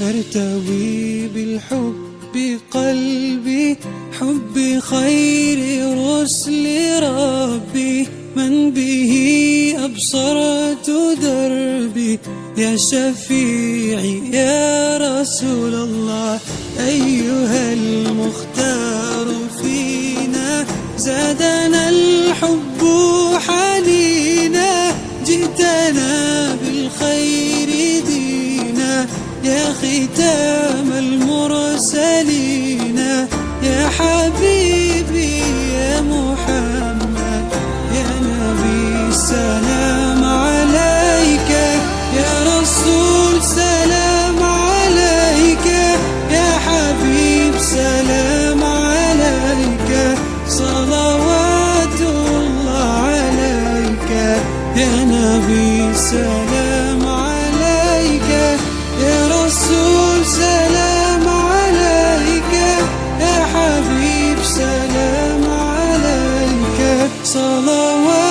فارتوي بالحب قلبي، حب خير رسل ربي، من به أبصرت دربي، يا شفيعي يا رسول الله. أيها المختار فينا زادنا الحب حنينا، جئتنا بالخير دينا، يا ختام المرسلين، يا حبيبي يا محمد، يا نبي سلام عليك، يا رسول سلام عليك، يا حبيب سلام عليك، صلوات الله عليك، يا نبي سلام عليك، يا رسول سلام عليك، يا حبيب سلام عليك، صلوات